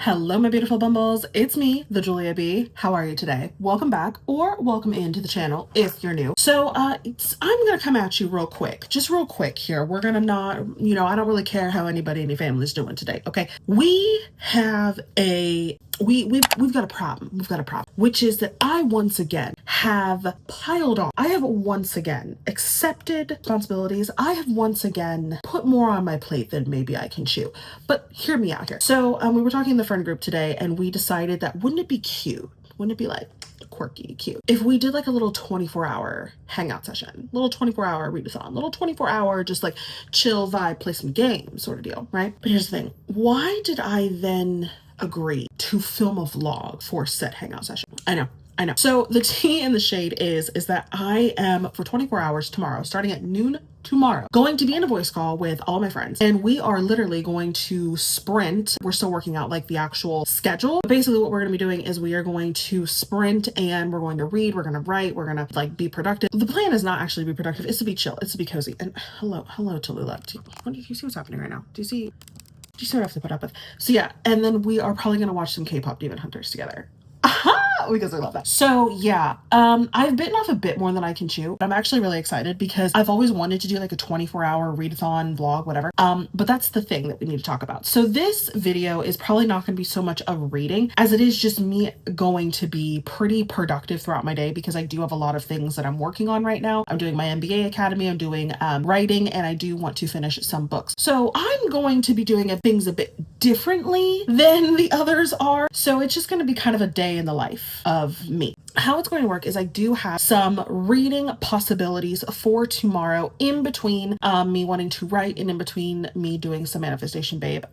Hello, my beautiful bumbles. It's me, the Juliabee. How are you today? Welcome back, or welcome into the channel if you're new. So I'm gonna come at you real quick, just real quick here. We're gonna not, I don't really care how anybody in your family is doing today. Okay, we have we've got a problem. We've got a problem, which is that I once again have piled on. I have once again accepted responsibilities. I have once again put more on my plate than maybe I can chew. But hear me out here. So we were talking in the friend group today, and we decided that wouldn't it be cute? Wouldn't it be like quirky, cute, if we did like a little 24-hour hangout session, little 24-hour readathon, little 24-hour just like chill vibe, play some games sort of deal, right? But here's the thing. Why did I then agree to film a vlog for said hangout session? I know. So the tea in the shade is that I am, for 24 hours tomorrow, starting at noon tomorrow, going to be in a voice call with all my friends, and we are literally going to sprint. We're still working out like the actual schedule. But basically what we're going to be doing is we are going to sprint, and we're going to read, we're going to write, we're going to like be productive. The plan is not actually to be productive, it's to be chill, it's to be cozy. And hello Tallulah. Do you see what's happening right now? Do you see what I have to put up with? So yeah, and then we are probably going to watch some K-pop Demon Hunters together. Because I love that. So yeah, I've bitten off a bit more than I can chew. I'm actually really excited because I've always wanted to do like a 24-hour readathon vlog, whatever. But that's the thing that we need to talk about. So this video is probably not going to be so much of reading as it is just me going to be pretty productive throughout my day, because I do have a lot of things that I'm working on right now. I'm doing my MBA Academy, I'm doing writing, and I do want to finish some books. So I'm going to be doing things a bit differently than the others are. So it's just going to be kind of a day in the life of me. How it's going to work is I do have some reading possibilities for tomorrow in between me wanting to write and in between me doing some Manifestation Babe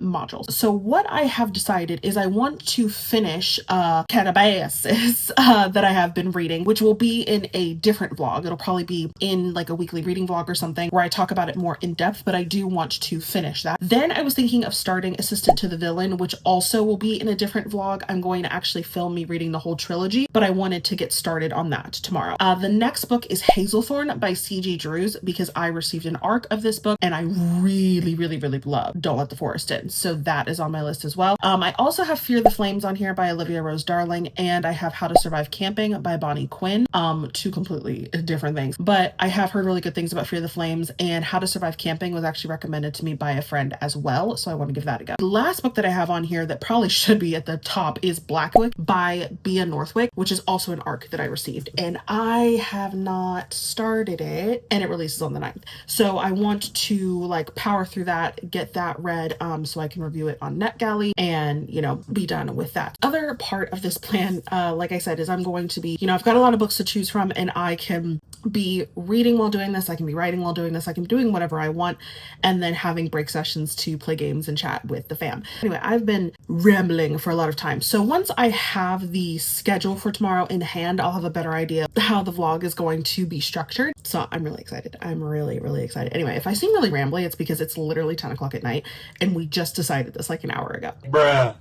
modules. So what I have decided is I want to finish Katabasis that I have been reading, which will be in a different vlog. It'll probably be in like a weekly reading vlog or something where I talk about it more in depth, but I do want to finish that. Then I was thinking of starting Assistant to the Villain, which also will be in a different vlog. I'm going to actually film me reading the whole trilogy, but I wanted to get started on that tomorrow. The next book is Hazelthorn by C.G. Drews, because I received an ARC of this book and I really love Don't Let the Forest In. So that is on my list as well. I also have Fear the Flames on here by Olivia Rose Darling, and I have How to Survive Camping by Bonnie Quinn. Two completely different things, but I have heard really good things about Fear the Flames, and How to Survive Camping was actually recommended to me by a friend as well, so I want to give that a go. The last book that I have on here that probably should be at the top is Blackwick by Bea Northwick, which is also an ARC that I received, and I have not started it, and it releases on the 9th. So I want to like power through that, get that read, so I can review it on NetGalley and, be done with that. Other part of this plan, like I said, is I'm going to be, I've got a lot of books to choose from, and I can be reading while doing this, I can be writing while doing this, I can be doing whatever I want, and then having break sessions to play games and chat with the fam. Anyway, I've been rambling for a lot of time. So once I have the schedule for tomorrow in hand, I'll have a better idea how the vlog is going to be structured. So I'm really excited. I'm really excited. Anyway, if I seem really rambly, it's because it's literally 10 o'clock at night and we just decided this like an hour ago. Bruh.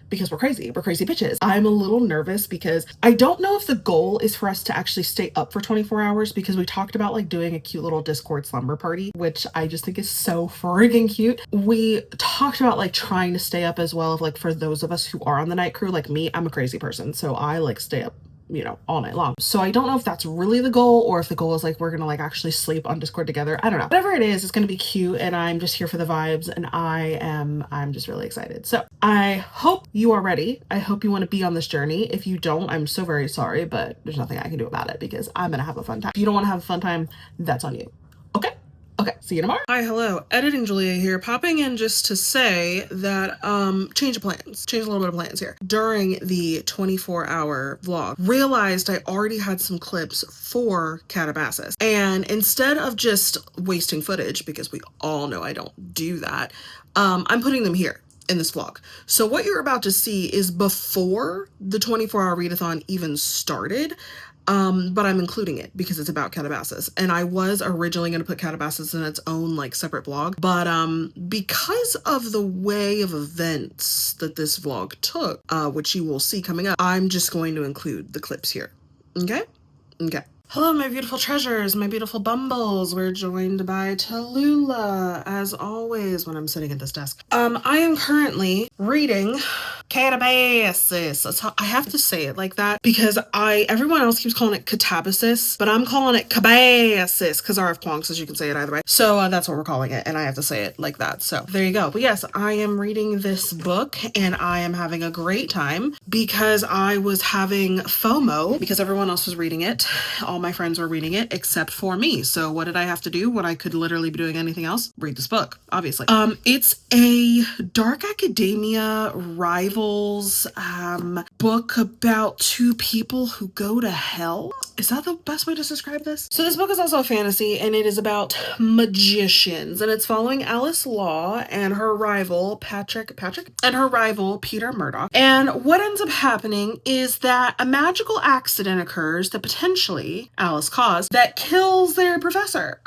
Because we're crazy bitches. I'm a little nervous because I don't know if the goal is for us to actually stay up for 24 hours, because we talked about like doing a cute little Discord slumber party, which I just think is so friggin' cute. We talked about like trying to stay up as well, of like for those of us who are on the night crew, like me, I'm a crazy person, so I like stay up all night long. So I don't know if that's really the goal, or if the goal is like we're gonna like actually sleep on Discord together. I don't know. Whatever it is, it's gonna be cute, and I'm just here for the vibes, and I'm just really excited. So I hope you are ready. I hope you want to be on this journey. If you don't, I'm so very sorry, but there's nothing I can do about it, because I'm gonna have a fun time. If you don't want to have a fun time, that's on you. Okay, see you tomorrow. Hi, hello. Editing Julia here, popping in just to say that, change a little bit of plans here. During the 24-hour vlog, realized I already had some clips for Katabasis. And instead of just wasting footage, because we all know I don't do that, I'm putting them here in this vlog. So what you're about to see is before the 24-hour readathon even started. But I'm including it because it's about Katabasis, and I was originally going to put Katabasis in its own like separate vlog, but because of the way of events that this vlog took, which you will see coming up, I'm just going to include the clips here. Okay. Hello, my beautiful treasures, my beautiful bumbles. We're joined by Tallulah, as always, when I'm sitting at this desk. I am currently reading Katabasis. I have to say it like that because everyone else keeps calling it Katabasis, but I'm calling it Katabasis because R.F. Kuang says you can say it either way. So that's what we're calling it, and I have to say it like that. So there you go. But yes, I am reading this book, and I am having a great time because I was having FOMO because everyone else was reading it. All my friends were reading it except for me. So what did I have to do when I could literally be doing anything else? Read this book, obviously. It's a dark academia rivals book about two people who go to hell. Is that the best way to describe this? So this book is also a fantasy, and it is about magicians, and it's following Alice Law and her rival Patrick and her rival Peter Murdoch. And what ends up happening is that a magical accident occurs that potentially Alice caused that kills their professor.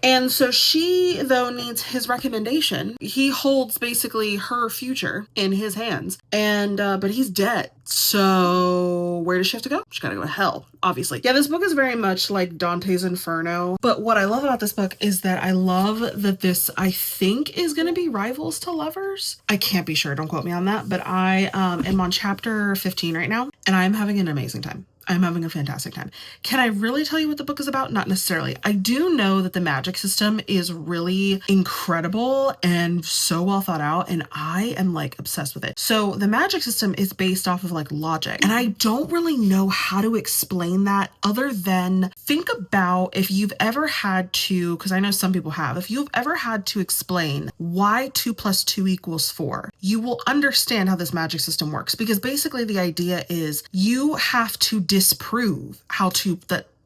And so she, though, needs his recommendation. He holds basically her future in his hands, and but he's dead. So where does she have to go? She's gotta go to hell, obviously. Yeah, this book is very much like Dante's Inferno, but what I love about this book is that I love that this, I think, is gonna be rivals to lovers. I can't be sure, don't quote me on that, but I am on chapter 15 right now, and I'm having an amazing time. I'm having a fantastic time. Can I really tell you what the book is about? Not necessarily. I do know that the magic system is really incredible and so well thought out, and I am like obsessed with it. So the magic system is based off of like logic, and I don't really know how to explain that other than think about if you've ever had to, because I know some people have, if you've ever had to explain why 2 + 2 = 4, you will understand how this magic system works, because basically the idea is you have to disprove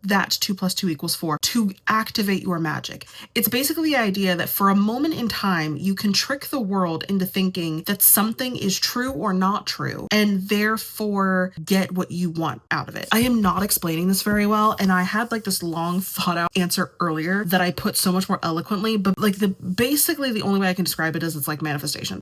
that 2 + 2 = 4 to activate your magic. It's basically the idea that for a moment in time, you can trick the world into thinking that something is true or not true, and therefore get what you want out of it. I am not explaining this very well, and I had like this long thought out answer earlier that I put so much more eloquently, but like basically the only way I can describe it is it's like manifestation.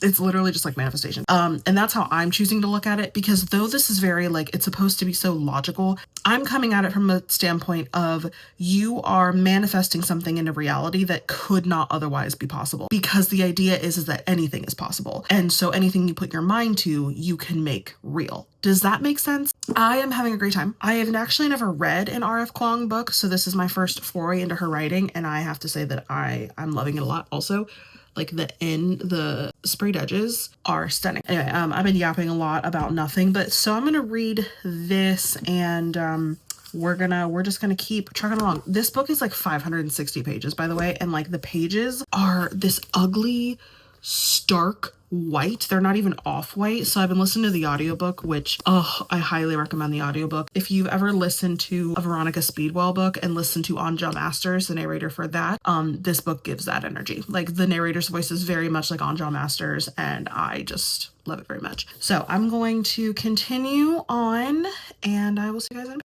It's literally just like manifestation. And that's how I'm choosing to look at it, because though this is very like, it's supposed to be so logical, I'm coming at it from a standpoint of you are manifesting something into reality that could not otherwise be possible, because the idea is that anything is possible, and so anything you put your mind to, you can make real. Does that make sense? I am having a great time. I have actually never read an R.F. Kuang book, so this is my first foray into her writing, and I have to say that I'm loving it a lot. Also, like the sprayed edges are stunning. Anyway, I've been yapping a lot about nothing, but so I'm gonna read this, and we're just gonna keep trucking along. This book is like 560 pages, by the way, and like the pages are this ugly, stark white. They're not even off-white. So I've been listening to the audiobook, which I highly recommend the audiobook. If you've ever listened to a Veronica Speedwell book and listened to Anja Masters, the narrator for that, this book gives that energy. Like the narrator's voice is very much like Anja Masters, and I just love it very much. So I'm going to continue on, and I will see you guys in a bit.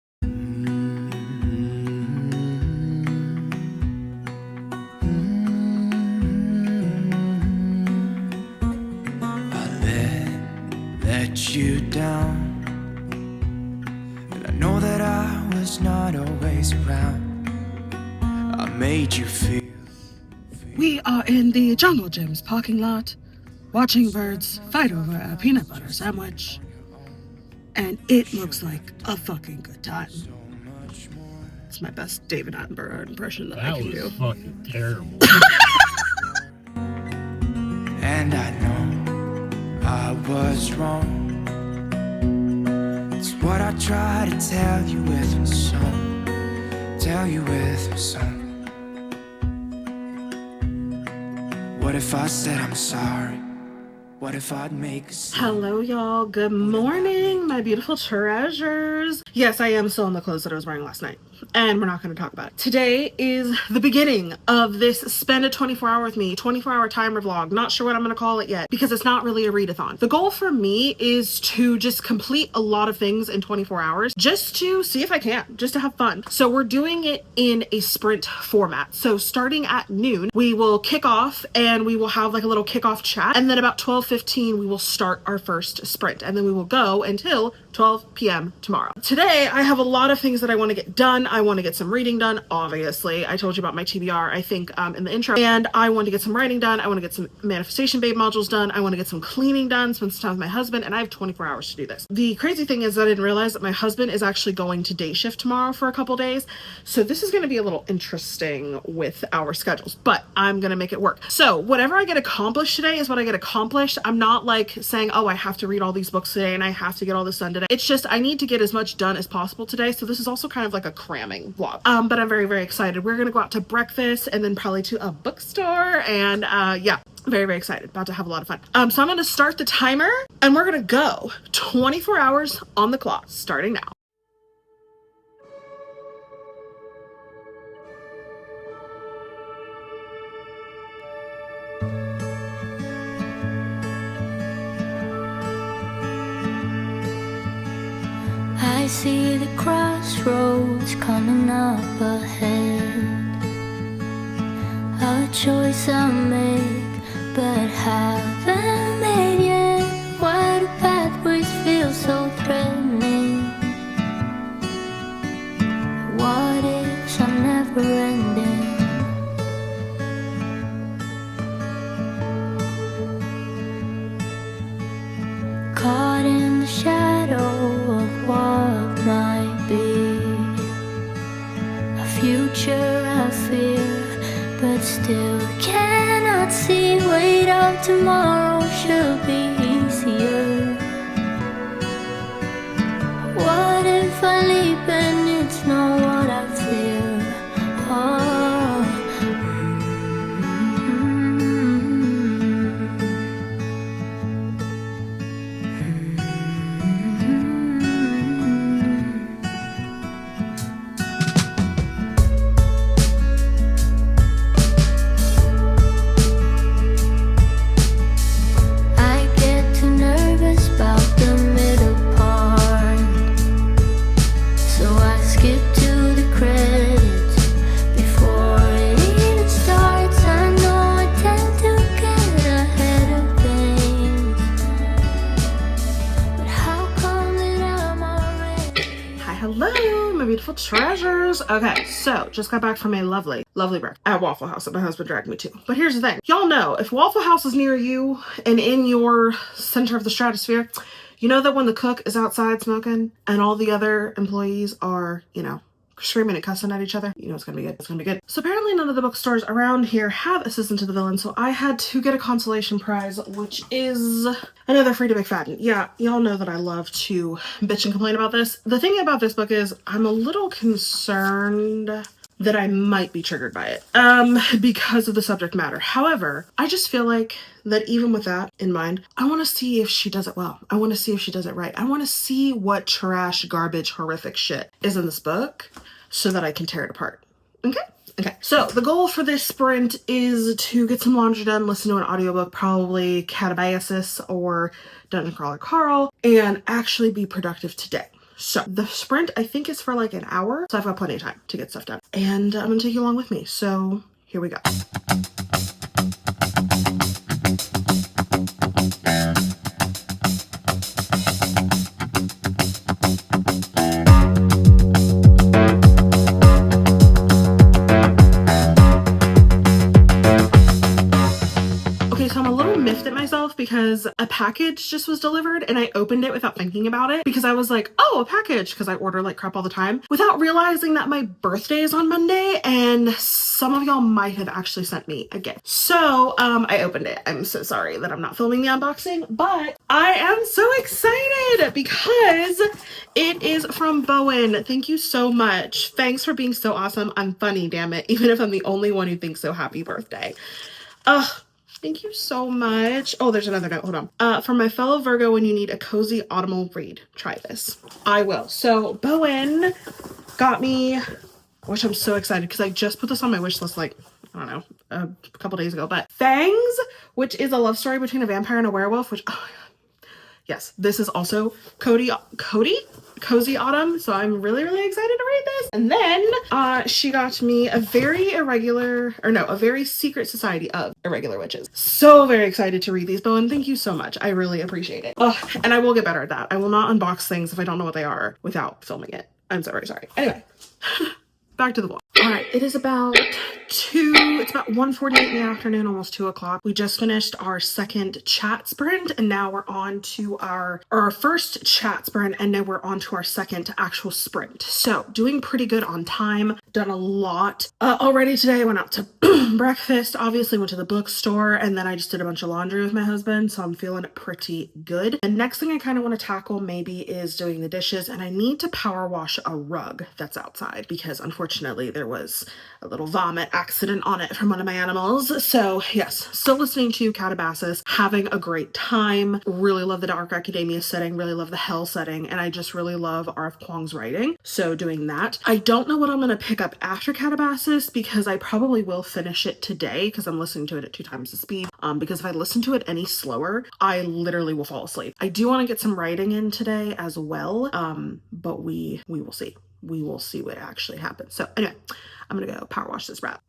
You down, and I know that I was not always around. I made you feel. We are in the Jungle Gyms parking lot, watching birds fight over a peanut butter sandwich, and it looks like a fucking good time. It's my best David Attenborough impression that I can do. That was fucking terrible. And I know I was wrong. It's what I try to tell you with my song. Tell you with my song. What if I said I'm sorry? What if I'd make a scene? Hello, y'all. Good morning, my beautiful treasures. Yes, I am still in the clothes that I was wearing last night, and we're not going to talk about it. Today is the beginning of this spend a 24-hour with me, 24-hour timer vlog. Not sure what I'm going to call it yet, because it's not really a readathon. The goal for me is to just complete a lot of things in 24 hours, just to see if I can, just to have fun. So we're doing it in a sprint format. So starting at noon, we will kick off, and we will have like a little kickoff chat, and then about 12:15 we will start our first sprint, and then we will go until 12 p.m. tomorrow. Today, I have a lot of things that I want to get done. I want to get some reading done, obviously. I told you about my TBR, I think, in the intro. And I want to get some writing done. I want to get some Manifestation Babe modules done. I want to get some cleaning done, spend some time with my husband, and I have 24 hours to do this. The crazy thing is that I didn't realize that my husband is actually going to day shift tomorrow for a couple days. So this is going to be a little interesting with our schedules, but I'm going to make it work. So whatever I get accomplished today is what I get accomplished. I'm not like saying, oh, I have to read all these books today and I have to get all this done today. It's just I need to get as much done as possible today. So this is also kind of like a cramming vlog. But I'm very, very excited. We're gonna go out to breakfast and then probably to a bookstore, and yeah, very, very excited. About to have a lot of fun. So I'm gonna start the timer and we're gonna go 24 hours on the clock starting now. I see the crossroads coming up ahead. A choice I make, but haven't made yet. Why do pathways feel so threatening? What ifs are never ending? Caught in the shadow of what might be, a future I fear, but still cannot see. Wait up, tomorrow should be easier. What if I leap and it's not what I fear? Oh. Treasures. Okay, so just got back from a lovely breakfast at Waffle House that my husband dragged me to. But here's the thing, y'all know if Waffle House is near you and in your center of the stratosphere, you know that when the cook is outside smoking and all the other employees are, you know, screaming and cussing at each other, you know it's gonna be good. It's gonna be good. So apparently none of the bookstores around here have Assistant to the Villain, so I had to get a consolation prize, which is another Free to McFadden. Yeah, y'all know that I love to bitch and complain about this. The thing about this book is I'm a little concerned that I might be triggered by it because of the subject matter. However, I just feel like that even with that in mind, I want to see if she does it well. I want to see if she does it right. I want to see what trash, garbage, horrific shit is in this book so that I can tear it apart. Okay, so the goal for this sprint is to get some laundry done, listen to an audiobook, probably Katabasis or Dungeon Crawler Carl, and actually be productive today. So the sprint I think is for like an hour, so I've got plenty of time to get stuff done. And I'm gonna take you along with me, so here we go. Because a package just was delivered and I opened it without thinking about it because I was like, oh, a package, because I order like crap all the time, without realizing that my birthday is on Monday and some of y'all might have actually sent me a gift. So I opened it. I'm so sorry that I'm not filming the unboxing, but I am so excited because it is from Bowen. Thank you so much. Thanks for being so awesome. I'm funny, damn it, even if I'm the only one who thinks so. Happy birthday. Thank you so much. Oh, there's another note. Hold on. For my fellow Virgo, when you need a cozy autumnal read, try this. I will. So Bowen got me, which I'm so excited because I just put this on my wish list like, I don't know, a couple days ago. But Fangs, which is a love story between a vampire and a werewolf, which, oh my God, Yes, this is also Cozy Autumn, so I'm really excited to read this. And then she got me a very secret society of irregular witches. So very excited to read these, Bowen. Thank you so much. I really appreciate it. And I will get better at that. I will not unbox things if I don't know what they are without filming it. I'm so very sorry. Anyway, back to the vlog. All right, it's about 1:48 in the afternoon, almost 2 o'clock. We just finished our second chat sprint, and now we're on to our first chat sprint, and now we're on to our second actual sprint. So doing pretty good on time, done a lot already today. I went out to breakfast, obviously went to the bookstore, and then I just did a bunch of laundry with my husband, so I'm feeling pretty good. The next thing I kind of want to tackle maybe is doing the dishes, and I need to power wash a rug that's outside because unfortunately there was a little vomit accident on it from one of my animals. So yes, still listening to Katabasis, having a great time. Really love the dark academia setting, really love the hell setting, and I just really love R.F. Kuang's writing. So doing that. I don't know what I'm going to pick up after Katabasis because I probably will finish it today because I'm listening to it at 2 times the speed. Because if I listen to it any slower, I literally will fall asleep. I do want to get some writing in today as well, but we will see. We will see what actually happens. So anyway, I'm gonna go power wash this rat.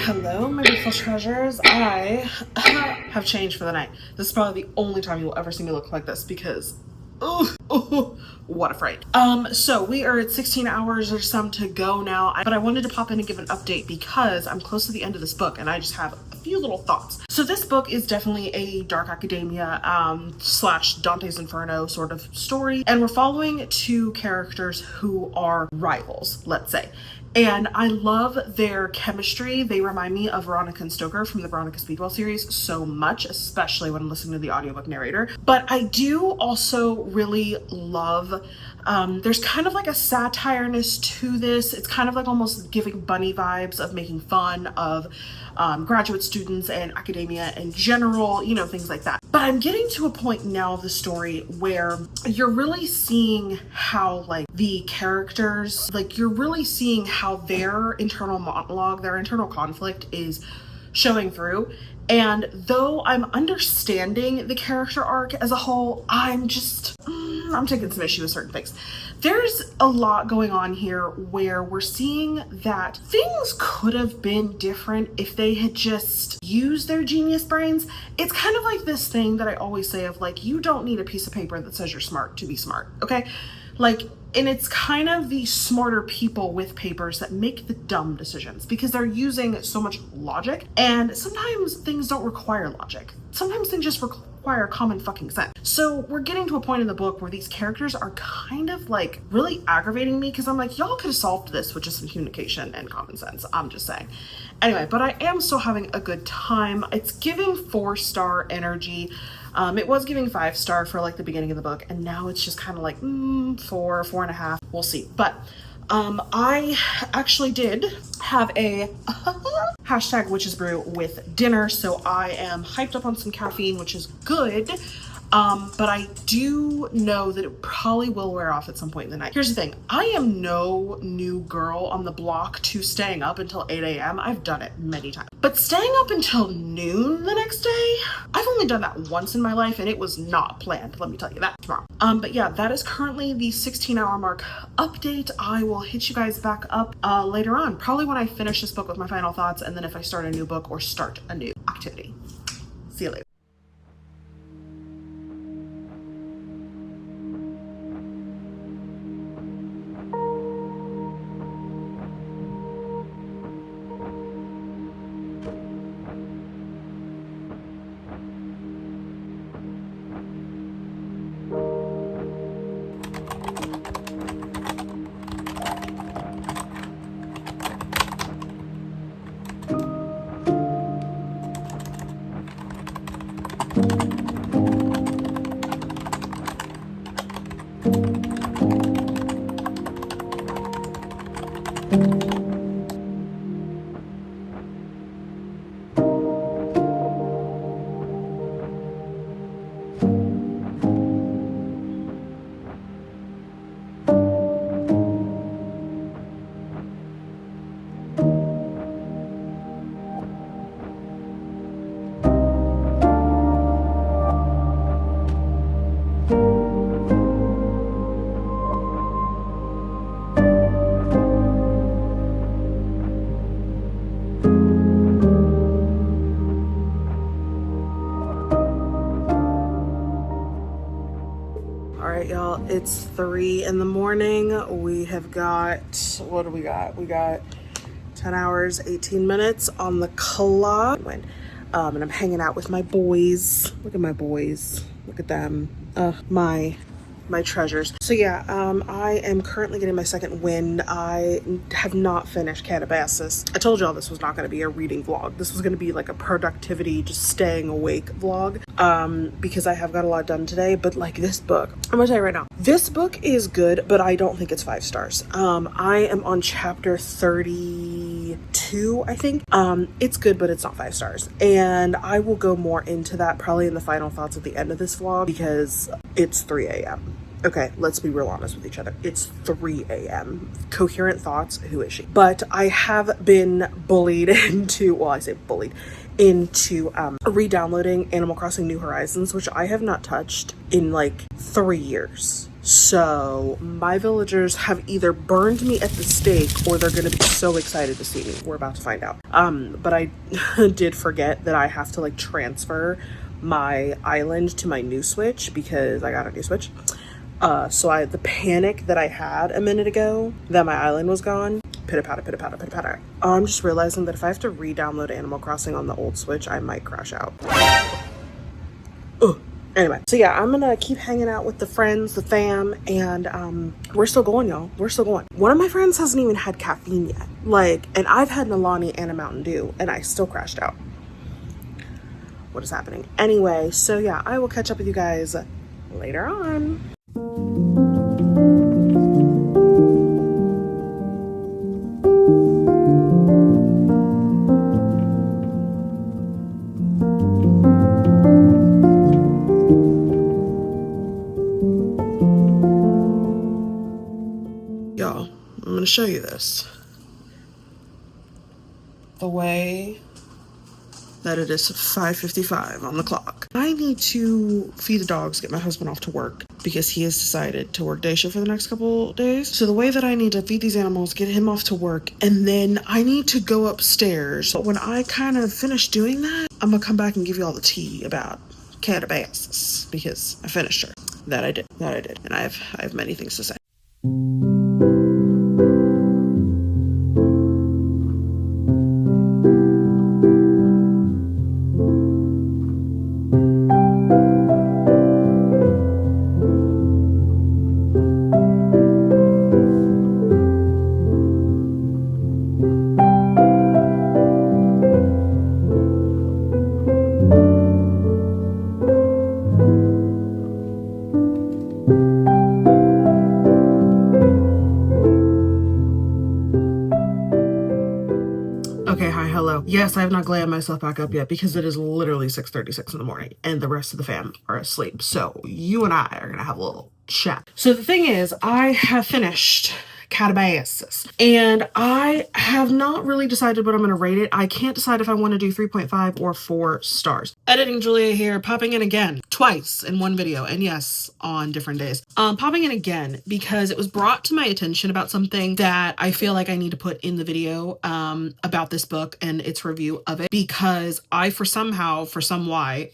Hello, my beautiful treasures. I have changed for the night. This is probably the only time you will ever see me look like this because, oh, what a fright. So we are at 16 hours or some to go now, but I wanted to pop in and give an update because I'm close to the end of this book and I just have a few little thoughts. So this book is definitely a dark academia slash Dante's Inferno sort of story, and we're following 2 characters who are rivals, let's say. And I love their chemistry. They remind me of Veronica and Stoker from the Veronica Speedwell series so much, especially when listening to the audiobook narrator. But I do also really love, there's kind of like a satireness to this. It's kind of like almost giving Bunny vibes of making fun of graduate students and academia in general, you know, things like that. But I'm getting to a point now of the story where you're really seeing how like the characters, like you're really seeing how their internal monologue, their internal conflict is showing through. And though I'm understanding the character arc as a whole, I'm taking some issue with certain things. There's a lot going on here where we're seeing that things could have been different if they had just used their genius brains. It's kind of like this thing that I always say of like, you don't need a piece of paper that says you're smart to be smart, okay? Like, And it's kind of the smarter people with papers that make the dumb decisions because they're using so much logic, and sometimes things don't require logic. Sometimes things just require common fucking sense. So we're getting to a point in the book where these characters are kind of like really aggravating me because I'm like, y'all could have solved this with just some communication and common sense. I'm just saying. Anyway, but I am still having a good time. It's giving 4-star energy. It was giving 5-star for like the beginning of the book, and now it's just kind of like 4.5. We'll see. But I actually did have a hashtag witch's brew with dinner, so I am hyped up on some caffeine, which is good. But I do know that it probably will wear off at some point in the night. Here's the thing. I am no new girl on the block to staying up until 8 a.m. I've done it many times. But staying up until noon the next day, I've only done that once in my life, and it was not planned. Let me tell you that tomorrow. But yeah, that is currently the 16-hour mark update. I will hit you guys back up later on, probably when I finish this book with my final thoughts, and then if I start a new book or start a new activity. See you later. Y'all, it's 3 in the morning. We have got, what do we got? We got 10 hours, 18 minutes on the clock. And I'm hanging out with my boys. Look at my boys. Look at them. My treasures. So yeah, I am currently getting my second wind. I have not finished Katabasis. I told y'all this was not going to be a reading vlog. This was going to be like a productivity, just staying awake vlog, because I have got a lot done today. But like this book, I'm gonna tell you right now, this book is good, but I don't think it's 5 stars. I am on chapter 32, I think. It's good, but it's not 5 stars. And I will go more into that probably in the final thoughts at the end of this vlog because it's 3 a.m. Okay, let's be real honest with each other. It's 3 a.m. Coherent thoughts, who is she? But I have been bullied into, well, I say bullied, into re-downloading Animal Crossing New Horizons, which I have not touched in like 3 years. So my villagers have either burned me at the stake or they're going to be so excited to see me. We're about to find out. But I did forget that I have to like transfer my island to my new Switch because I got a new Switch. So the panic that I had a minute ago that my island was gone, pitter patter, pitter patter, pitter patter. I'm just realizing that if I have to re-download Animal Crossing on the old Switch, I might crash out. Ugh. Anyway, so yeah, I'm gonna keep hanging out with the friends, the fam, and we're still going, y'all. We're still going. One of my friends hasn't even had caffeine yet. And I've had an Alani and a Mountain Dew, and I still crashed out. What is happening? Anyway, so yeah, I will catch up with you guys later on. Y'all, I'm going to show you this. The way that it is 5:55 on the clock. I need to feed the dogs, get my husband off to work because he has decided to work day shift for the next couple days. So the way that I need to feed these animals, get him off to work, and then I need to go upstairs. But when I kind of finish doing that, I'm gonna come back and give you all the tea about Katabasis because I finished her. That I did. And I have many things to say. Yes, I have not glammed myself back up yet because it is literally 6:36 in the morning and the rest of the fam are asleep. So you and I are going to have a little chat. So the thing is, I have finished Katabasis and I have not really decided what I'm going to rate it. I can't decide if I want to do 3.5 or 4 stars. Editing Julia here, popping in again twice in one video, and yes, on different days. Popping in again because it was brought to my attention about something that I feel like I need to put in the video about this book and its review of it, because I for some why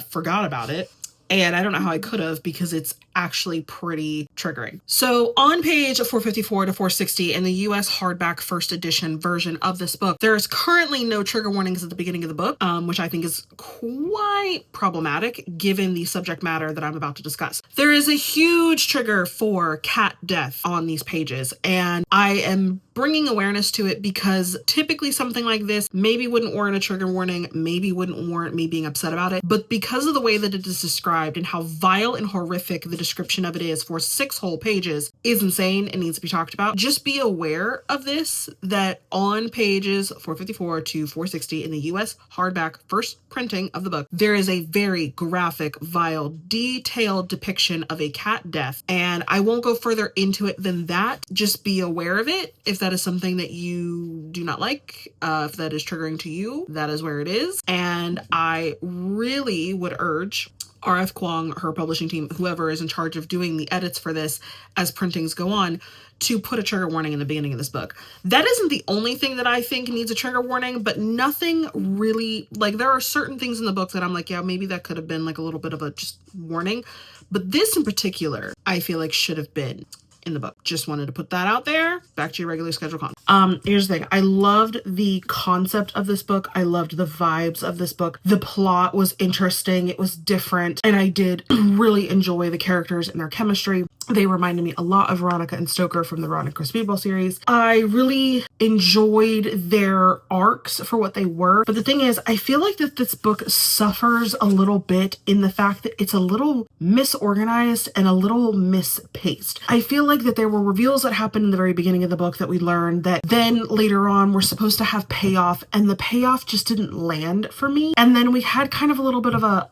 forgot about it. And I don't know how I could have, because it's actually pretty triggering. So on page 454 to 460 in the US hardback first edition version of this book, there is currently no trigger warnings at the beginning of the book, which I think is quite problematic given the subject matter that I'm about to discuss. There is a huge trigger for cat death on these pages, and I am bringing awareness to it because typically something like this maybe wouldn't warrant a trigger warning, maybe wouldn't warrant me being upset about it, but because of the way that it is described and how vile and horrific the description of it is for 6 whole pages is insane and needs to be talked about. Just be aware of this, that on pages 454 to 460 in the US hardback first printing of the book, there is a very graphic, vile, detailed depiction of a cat death, and I won't go further into it than that. Just be aware of it. If that is something that you do not like, if that is triggering to you, that is where it is. And I really would urge RF Kuang, her publishing team, whoever is in charge of doing the edits for this as printings go on, to put a trigger warning in the beginning of this book. That isn't the only thing that I think needs a trigger warning, but nothing really, like, there are certain things in the book that I'm like, yeah, maybe that could have been like a little bit of a just warning. But this in particular, I feel like should have been in the book. Just wanted to put that out there. Back to your regular schedule content. Here's the thing. I loved the concept of this book. I loved the vibes of this book. The plot was interesting. It was different. And I did really enjoy the characters and their chemistry. They reminded me a lot of Veronica and Stoker from the Veronica Speedball series. I really enjoyed their arcs for what they were. But the thing is, I feel like that this book suffers a little bit in the fact that it's a little misorganized and a little mispaced. I feel like that there were reveals that happened in the very beginning of the book that we learned that then later on were supposed to have payoff, and the payoff just didn't land for me. And then we had kind of a little bit of a,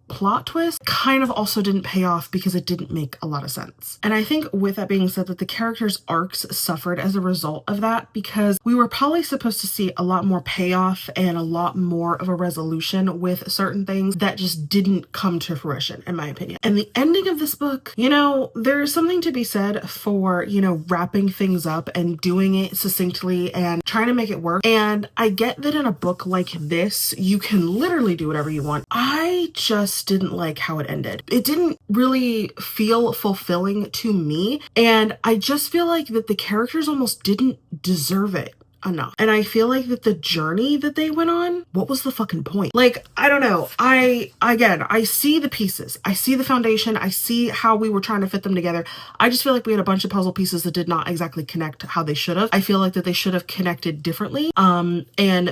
plot twist kind of also didn't pay off because it didn't make a lot of sense. And I think with that being said, that the characters' arcs suffered as a result of that, because we were probably supposed to see a lot more payoff and a lot more of a resolution with certain things that just didn't come to fruition, in my opinion. And the ending of this book, you know, there's something to be said for, you know, wrapping things up and doing it succinctly and trying to make it work. And I get that in a book like this, you can literally do whatever you want. I just didn't like how it ended. It didn't really feel fulfilling to me, and I just feel like that the characters almost didn't deserve it enough. And I feel like that the journey that they went on, what was the fucking point? Like, I don't know. I see the pieces. I see the foundation. I see how we were trying to fit them together. I just feel like we had a bunch of puzzle pieces that did not exactly connect how they should have. I feel like that they should have connected differently, and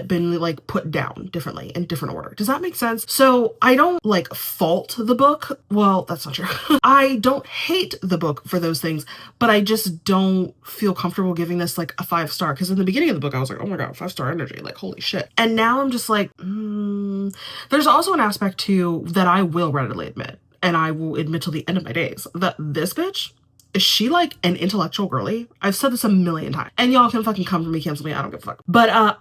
been like put down differently in different order. Does that make sense? So I don't like fault the book. Well, that's not true. I don't hate the book for those things, but I just don't feel comfortable giving this like a 5-star, because in the beginning of the book I was like, oh my god, 5-star energy, like holy shit. And now I'm just like, there's also an aspect too that I will readily admit, and I will admit till the end of my days, that this bitch, is she like an intellectual girly? I've said this a million times, and y'all can fucking come for me, cancel me, I don't give a fuck. But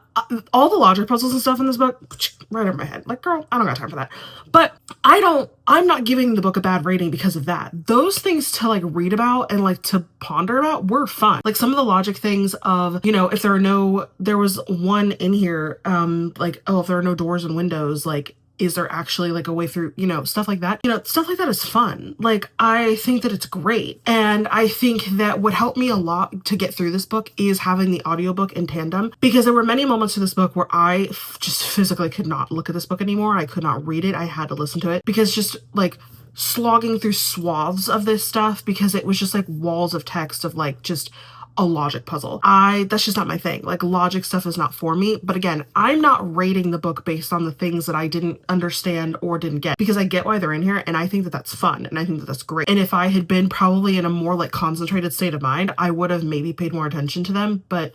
all the logic puzzles and stuff in this book, right over my head. Like, girl, I don't got time for that. But I'm not giving the book a bad rating because of that. Those things to like read about and like to ponder about were fun. Like some of the logic things of, you know, if there was one in here, like, oh, if there are no doors and windows, like, is there actually like a way through, you know, stuff like that. You know, stuff like that is fun. Like, I think that it's great. And I think that what helped me a lot to get through this book is having the audiobook in tandem, because there were many moments in this book where I just physically could not look at this book anymore. I could not read it. I had to listen to it, because just like slogging through swaths of this stuff, because it was just like walls of text of like just a logic puzzle. That's just not my thing. Like, logic stuff is not for me. But again, I'm not rating the book based on the things that I didn't understand or didn't get, because I get why they're in here, and I think that that's fun, and I think that that's great. And if I had been probably in a more like concentrated state of mind, I would have maybe paid more attention to them. But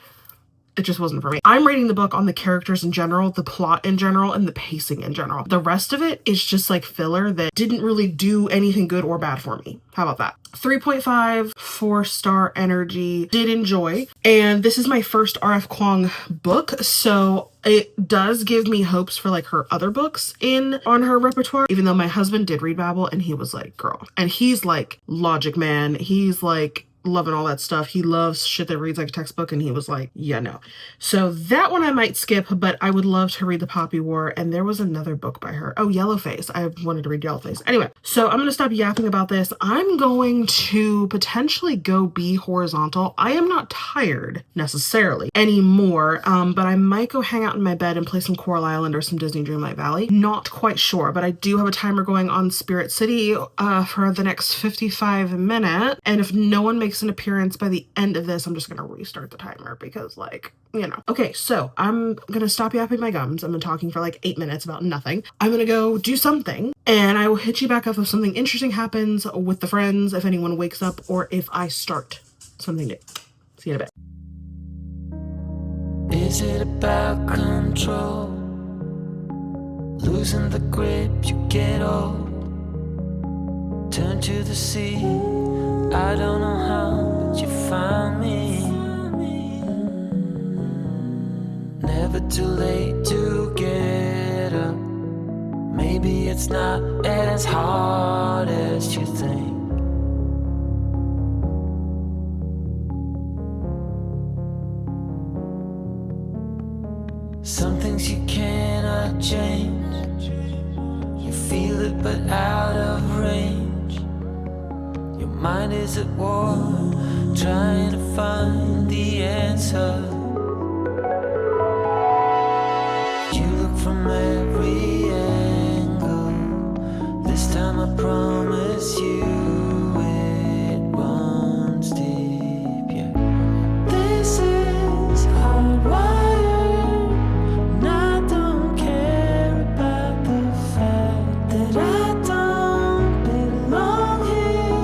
It just wasn't for me. I'm rating the book on the characters in general, the plot in general, and the pacing in general. The rest of it is just like filler that didn't really do anything good or bad for me. How about that? 3.5, 4-star energy. Did enjoy. And this is my first R.F. Kuang book, so it does give me hopes for like her other books on her repertoire, even though my husband did read Babel and he was like, girl. And he's like logic man. He's like loving all that stuff. He loves shit that reads like a textbook, and he was like, yeah, no. So that one I might skip, but I would love to read The Poppy War. And there was another book by her. Oh, Yellowface. I wanted to read Yellowface. Anyway, so I'm going to stop yapping about this. I'm going to potentially go be horizontal. I am not tired necessarily anymore, but I might go hang out in my bed and play some Coral Island or some Disney Dreamlight Valley. Not quite sure, but I do have a timer going on Spirit City for the next 55 minutes. And if no one makes an appearance by the end of this, I'm just gonna restart the timer because, like, you know. Okay, so I'm gonna stop yapping my gums. I've been talking for like 8 minutes about nothing. I'm gonna go do something, and I will hit you back up if something interesting happens with the friends, if anyone wakes up, or if I start something new. See you in a bit. Is it about control? Losing the grip, you get old. Turn to the sea. I don't know how, but you found me. Never too late to get up. Maybe it's not as hard as you think. Some things you cannot change. You feel it but out of range. Your mind is at war, trying to find the answer. You look from every angle. This time I promise you it runs deep, yeah. This is hardwired, and I don't care about the fact that I don't belong here.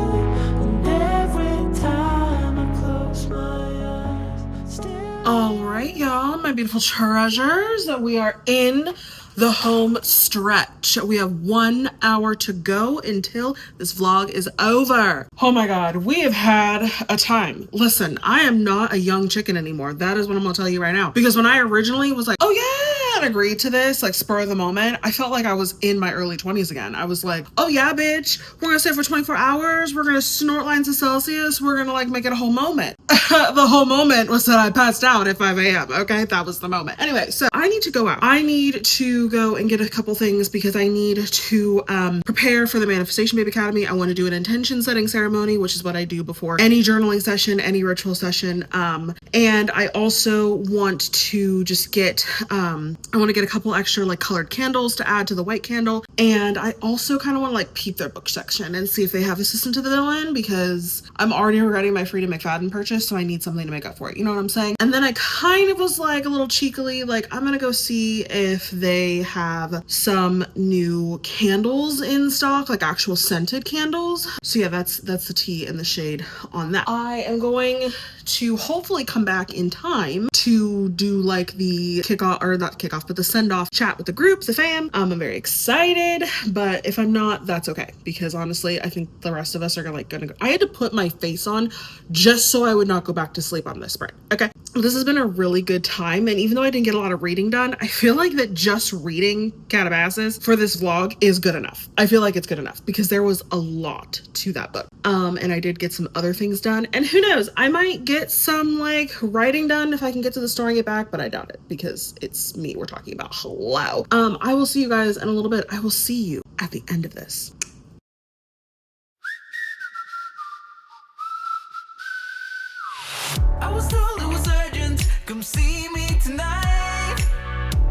And every time I close my eyes, still. All right, y'all, my beautiful treasures, we are in the home stretch. We have 1 hour to go until this vlog is over. Oh my God, we have had a time. Listen, I am not a young chicken anymore. That is what I'm gonna tell you right now. Because when I originally was like, oh yeah, and agreed to this, like spur of the moment, I felt like I was in my early 20s again. I was like, oh yeah, bitch, we're gonna stay for 24 hours. We're gonna snort lines of Celsius. We're gonna like make it a whole moment. The whole moment was that I passed out at 5 a.m. Okay, that was the moment. Anyway, so I need to go out. I need to go and get a couple things because I need to prepare for the Manifestation Babe Academy. I want to do an intention setting ceremony, which is what I do before any journaling session, any ritual session. And I also want to just get, I want to get a couple extra like colored candles to add to the white candle. And I also kind of want to like peep their book section and see if they have Assistant to the Villain, because I'm already regretting my Frida McFadden purchase, so I need something to make up for it. You know what I'm saying? And then I kind of was like a little cheekily, like, I'm gonna go see if they have some new candles in stock, like actual scented candles. So yeah, that's the tea and the shade on that. I am going to hopefully come back in time to do like the kickoff, or not kickoff, but the send off chat with the group, the fam. I'm very excited, but if I'm not, that's okay, because honestly, I think the rest of us are gonna go. I had to put my face on just so I would not go back to sleep on this spread. Okay, this has been a really good time, and even though I didn't get a lot of reading done, I feel like that just reading Katabasis for this vlog is good enough. I feel like it's good enough because there was a lot to that book. And I did get some other things done, and who knows, I might get some like writing done if I can get to the store and get back, but I doubt it because it's me we're talking about. Hello. I will see you guys in a little bit. I will see you at the end of this. I was told it was urgent. Come see me tonight.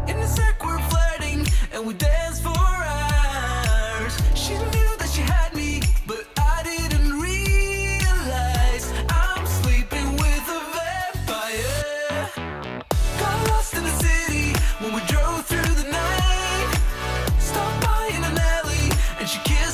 In the circle we're flirting and we dance for hours. She knew that she had me, but I didn't realize I'm sleeping with a vampire. Got lost in the city when we drove through the night. Stopped by in an alley and she kissed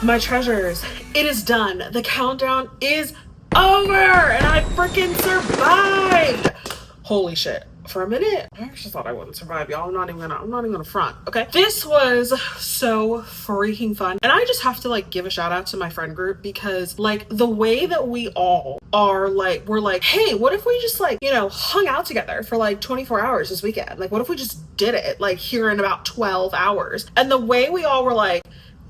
My treasures, it is done. The countdown is over and I freaking survived. Holy shit. For a minute, I actually thought I wouldn't survive, y'all. I'm not even gonna front, okay? This was so freaking fun. And I just have to like give a shout out to my friend group because like the way that we all are like, we're like, hey, what if we just like, you know, hung out together for like 24 hours this weekend? Like, what if we just did it like here in about 12 hours? And the way we all were like,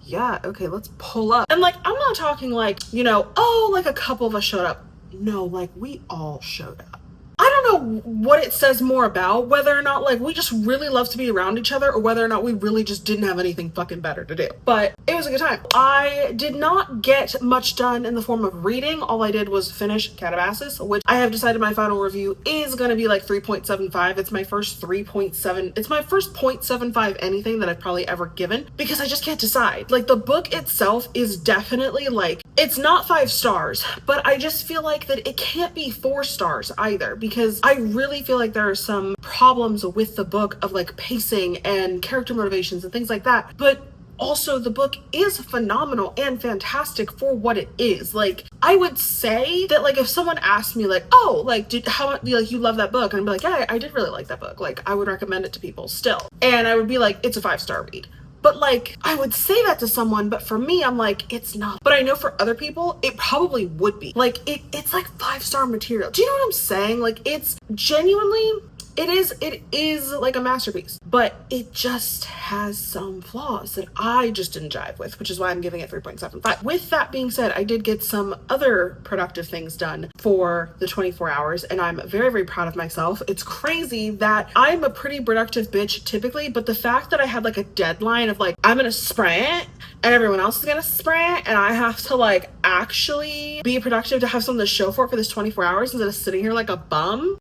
yeah, okay, let's pull up. And like, I'm not talking like, you know, oh, like a couple of us showed up. No, like we all showed up. I don't know what it says more about, whether or not like we just really love to be around each other or whether or not we really just didn't have anything fucking better to do. But it was a good time. I did not get much done in the form of reading. All I did was finish Katabasis, which I have decided my final review is going to be like 3.75. It's my first 3.7. It's my first 0.75 anything that I've probably ever given because I just can't decide. Like the book itself is definitely like, it's not 5 stars, but I just feel like that it can't be 4 stars either because I really feel like there are some problems with the book of like pacing and character motivations and things like that. But also the book is phenomenal and fantastic for what it is. Like I would say that like if someone asked me like, oh, like how like you love that book, and I'd be like, yeah, I did really like that book. Like I would recommend it to people still. And I would be like, it's a 5-star read. But like, I would say that to someone, but for me, I'm like, it's not. But I know for other people, it probably would be. Like, it's like 5-star material. Do you know what I'm saying? Like, it's genuinely, it is like a masterpiece, but it just has some flaws that I just didn't jive with, which is why I'm giving it 3.75. With that being said, I did get some other productive things done for the 24 hours, and I'm very, very proud of myself. It's crazy that I'm a pretty productive bitch typically, but the fact that I had like a deadline of like, I'm gonna sprint and everyone else is gonna sprint and I have to like actually be productive to have something to show for this 24 hours instead of sitting here like a bum.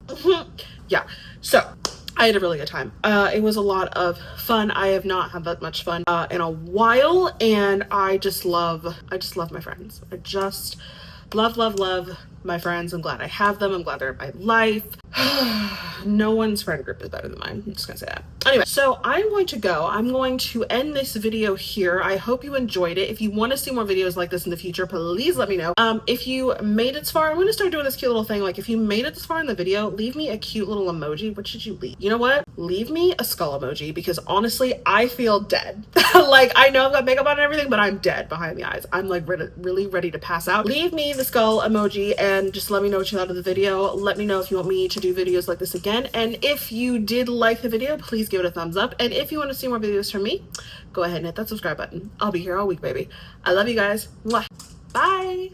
Yeah. So I had a really good time. It was a lot of fun. I have not had that much fun in a while, and I just love my friends. I just love my friends. I'm glad I have them. I'm glad they're in my life. No one's friend group is better than mine. I'm just gonna say that. Anyway, so I'm going to go. I'm going to end this video here. I hope you enjoyed it. If you want to see more videos like this in the future, please let me know. If you made it this far, I'm going to start doing this cute little thing. Like if you made it this far in the video, leave me a cute little emoji. What should you leave? You know what? Leave me a skull emoji because honestly, I feel dead. Like I know I've got makeup on and everything, but I'm dead behind the eyes. I'm like really ready to pass out. Leave me the skull emoji and just let me know what you thought of the video. Let me know if you want me to do videos like this again. And if you did like the video, please give it a thumbs up. And if you want to see more videos from me, go ahead and hit that subscribe button. I'll be here all week, baby. I love you guys. Mwah. Bye.